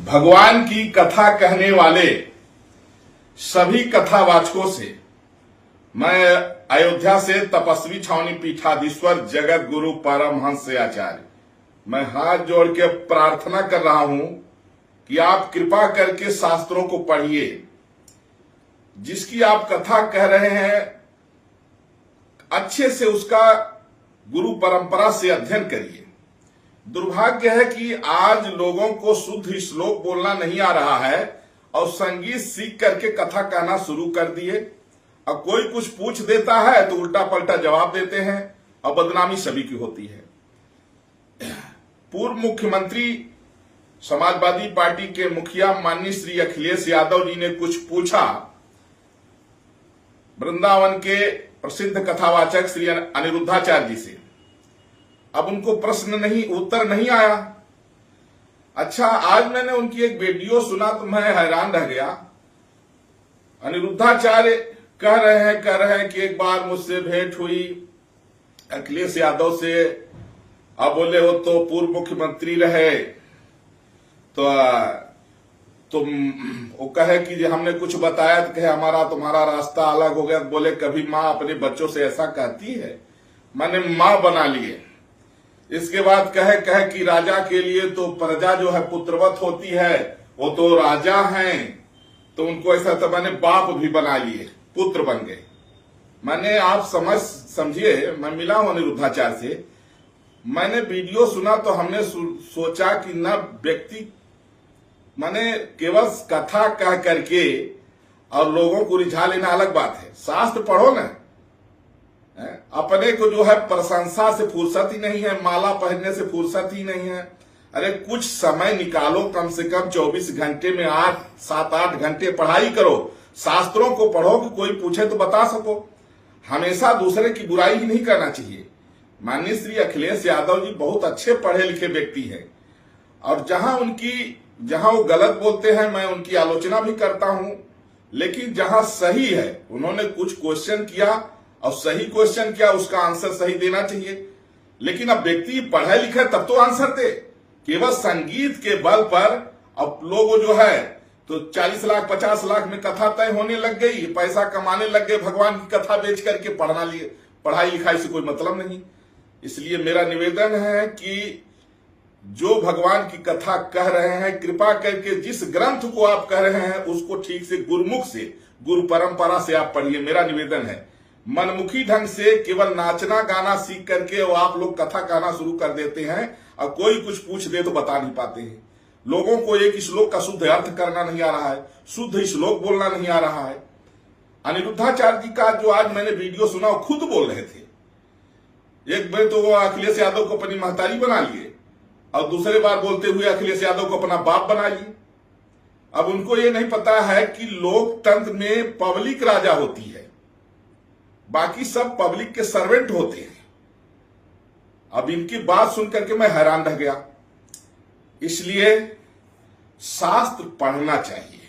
भगवान की कथा कहने वाले सभी कथावाचकों से मैं अयोध्या से तपस्वी छावनी पीठाधीश्वर जगत गुरु परमहंस आचार्य मैं हाथ जोड़ के प्रार्थना कर रहा हूं कि आप कृपा करके शास्त्रों को पढ़िए। जिसकी आप कथा कह रहे हैं अच्छे से उसका गुरु परंपरा से अध्ययन करिए। दुर्भाग्य है कि आज लोगों को शुद्ध श्लोक बोलना नहीं आ रहा है और संगीत सीख करके कथा कहना शुरू कर दिए। अब कोई कुछ पूछ देता है तो उल्टा पलटा जवाब देते हैं और बदनामी सभी की होती है। पूर्व मुख्यमंत्री समाजवादी पार्टी के मुखिया माननीय श्री अखिलेश यादव जी ने कुछ पूछा वृंदावन के प्रसिद्ध कथावाचक श्री अनिरुद्धाचार्य जी से। अब उनको प्रश्न नहीं उत्तर नहीं आया। अच्छा, आज मैंने उनकी एक वीडियो सुना तो मैं हैरान रह गया। अनिरुद्धाचार्य कह रहे हैं कि एक बार मुझसे भेंट हुई अखिलेश यादव से। अब बोले वो तो पूर्व मुख्यमंत्री रहे तो वो कहे कि हमने कुछ बताया तो कहे हमारा तुम्हारा रास्ता अलग हो गया। बोले कभी माँ अपने बच्चों से ऐसा कहती है? मैंने माँ बना लिए। इसके बाद कहे कि राजा के लिए तो प्रजा जो है पुत्रवत होती है, वो तो राजा हैं तो उनको ऐसा तो मैंने बाप भी बना लिए, पुत्र बन गए। मैंने आप समझिए, मैं मिला हूं अनिरुद्धाचार्य से, मैंने वीडियो सुना तो हमने सोचा कि न व्यक्ति मैंने केवल कथा कह करके और लोगों को रिझा लेना अलग बात है। शास्त्र पढ़ो ना। अपने को जो है प्रशंसा से फुर्सत ही नहीं है, माला पहनने से फुर्सत ही नहीं है। अरे कुछ समय निकालो, कम से कम 24 घंटे में 7-8 घंटे पढ़ाई करो, शास्त्रों को पढ़ो कि कोई पूछे तो बता सको। हमेशा दूसरे की बुराई ही नहीं करना चाहिए। माननीय श्री अखिलेश यादव जी बहुत अच्छे पढ़े लिखे व्यक्ति हैं और जहां वो गलत बोलते हैं मैं उनकी आलोचना भी करता हूं, लेकिन जहां सही है उन्होंने कुछ क्वेश्चन किया और सही क्वेश्चन किया, उसका आंसर सही देना चाहिए। लेकिन अब व्यक्ति पढ़े लिखे तब तो आंसर दे। केवल संगीत के बल पर अब लोग जो है तो 40 लाख 50 लाख में कथा तय होने लग गई, पैसा कमाने लग गए भगवान की कथा बेच करके। पढ़ाई लिखाई से कोई मतलब नहीं। इसलिए मेरा निवेदन है कि जो भगवान की कथा कह रहे हैं, कृपा करके जिस ग्रंथ को आप कह रहे हैं उसको ठीक से गुरुमुख से, गुरु परंपरा से आप पढ़िए। मेरा निवेदन है। मनमुखी ढंग से केवल नाचना गाना सीख करके और आप लोग कथा कहना शुरू कर देते हैं और कोई कुछ पूछ दे तो बता नहीं पाते हैं। लोगों को एक श्लोक का शुद्ध अर्थ करना नहीं आ रहा है, शुद्ध श्लोक बोलना नहीं आ रहा है। अनिरुद्धाचार्य जी का जो आज मैंने वीडियो सुना वो खुद बोल रहे थे। एक बार तो वो अखिलेश यादव को अपनी महतारी बना लिए और दूसरे बार बोलते हुए अखिलेश यादव को अपना बाप बना लिए। अब उनको ये नहीं पता है कि लोकतंत्र में पब्लिक राजा होती है, बाकी सब पब्लिक के सर्वेंट होते हैं। अब इनकी बात सुनकर के मैं हैरान रह गया। इसलिए शास्त्र पढ़ना चाहिए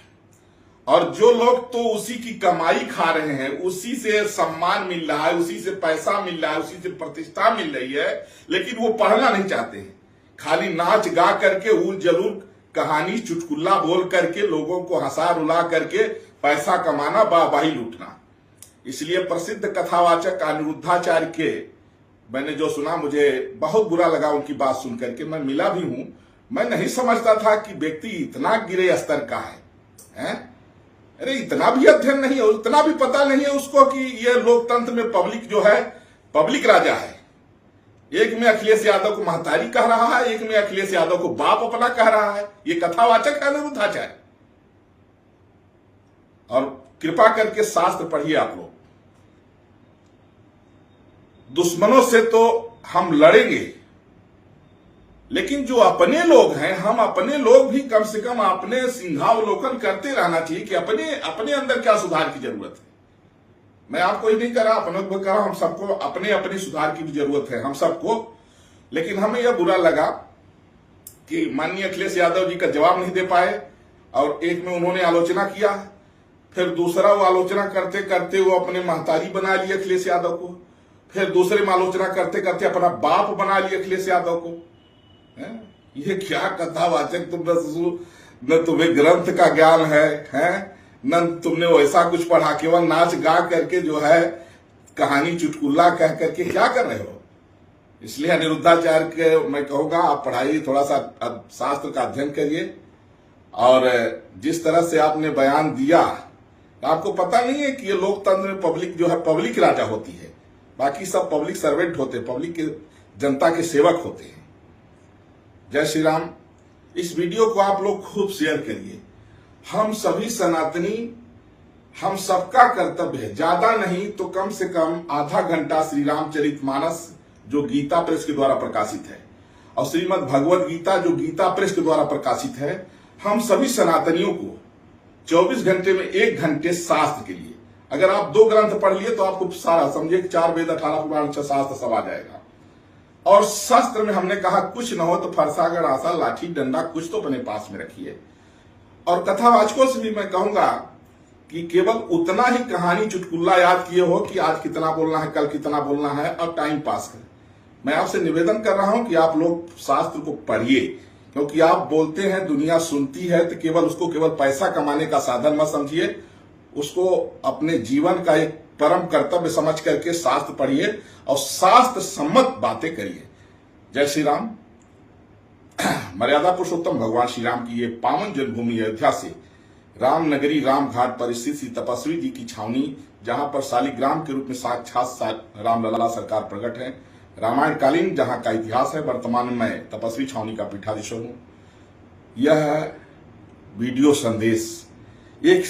और जो लोग तो उसी की कमाई खा रहे हैं, उसी से सम्मान मिल रहा है, उसी से पैसा मिल रहा है, उसी से प्रतिष्ठा मिल रही है, लेकिन वो पढ़ना नहीं चाहते हैं। खाली नाच गा करके उल जलूल कहानी चुटकुल्ला बोल करके लोगों को हंसा रुला करके पैसा कमाना, वाहवाही लूटना। इसलिए प्रसिद्ध कथावाचक अनिरुद्धाचार्य के मैंने जो सुना मुझे बहुत बुरा लगा। उनकी बात सुन करके मैं मिला भी हूं। मैं नहीं समझता था कि व्यक्ति इतना गिरे स्तर का है? अरे इतना भी अध्ययन नहीं है, इतना भी पता नहीं है उसको कि यह लोकतंत्र में पब्लिक जो है पब्लिक राजा है। एक में अखिलेश यादव को महतारी कह रहा है, एक में अखिलेश यादव को बाप अपना कह रहा है। ये कथावाचक है अनिरुद्धाचार्य। और कृपा करके शास्त्र पढ़िए आप लोग। दुश्मनों से तो हम लड़ेंगे, लेकिन जो अपने लोग हैं, हम अपने लोग भी कम से कम अपने सिंहावलोकन करते रहना चाहिए कि अपने अंदर क्या सुधार की जरूरत है। मैं आपको ही नहीं कह रहा, अपनों को कह रहा, हम सबको अपने सुधार की भी जरूरत है, हम सबको। लेकिन हमें यह बुरा लगा कि माननीय अखिलेश यादव जी का जवाब नहीं दे पाए और एक में उन्होंने आलोचना किया, फिर दूसरा वो आलोचना करते करते वो अपने महतारी बना लिए अखिलेश यादव को, फिर दूसरे में आलोचना करते करते अपना बाप बना लिए अखिलेश यादव को। ये क्या कथावाचक तुम न तुम्हें ग्रंथ का ज्ञान है न तुमने वैसा कुछ पढ़ा, केवल नाच गा करके जो है कहानी चुटकुला कह करके क्या कर रहे हो। इसलिए अनिरुद्धाचार्य के मैं कहूंगा आप पढ़ाइए, थोड़ा सा शास्त्र का अध्ययन करिए। और जिस तरह से आपने बयान दिया, आपको पता नहीं है कि ये लोकतंत्र में पब्लिक जो है पब्लिक राजा होती है, बाकी सब पब्लिक सर्वेंट होते हैं, पब्लिक के जनता के सेवक होते हैं। जय श्री राम। इस वीडियो को आप लोग खूब शेयर करिए। हम सभी सनातनी, हम सबका कर्तव्य है, ज्यादा नहीं तो कम से कम आधा घंटा श्री रामचरितमानस जो गीता प्रेस के द्वारा प्रकाशित है और श्रीमद् भगवत गीता जो गीता प्रेस के द्वारा प्रकाशित है, हम सभी सनातनियों को 24 घंटे में 1 घंटे शास्त्र के लिए, अगर आप 2 ग्रंथ पढ़ लिए तो आपको सारा समझिए 4 वेद 18 पुराण 6 शास्त्र सब आ जाएगा। और शस्त्र में हमने कहा कुछ न हो तो फरसा गड़ासा लाठी डंडा कुछ तो अपने पास में रखिए। और कथावाचकों से भी मैं कहूंगा कि केवल उतना ही कहानी चुटकुला याद किए हो कि आज कितना बोलना है, कल कितना बोलना है और टाइम पास करें। मैं आपसे निवेदन कर रहा हूं कि आप लोग शास्त्र को पढ़िए, क्योंकि आप बोलते हैं दुनिया सुनती है, तो केवल उसको केवल पैसा कमाने का साधन मत समझिए, उसको अपने जीवन का एक परम कर्तव्य समझ करके शास्त्र पढ़िए और शास्त्र सम्मत बातें करिए। जय श्री राम। मर्यादा पुरुषोत्तम भगवान श्री राम की ये पावन जन्मभूमि अयोध्या से राम नगरी राम घाट पर स्थित श्री तपस्वी जी की छावनी, जहां पर शालिग्राम के रूप में साक्षात रामलला सरकार प्रकट है, रामायण कालीन जहां का इतिहास है, वर्तमान में मैं तपस्वी छावनी का पीठाधीश्वर हूं। यह वीडियो संदेश एक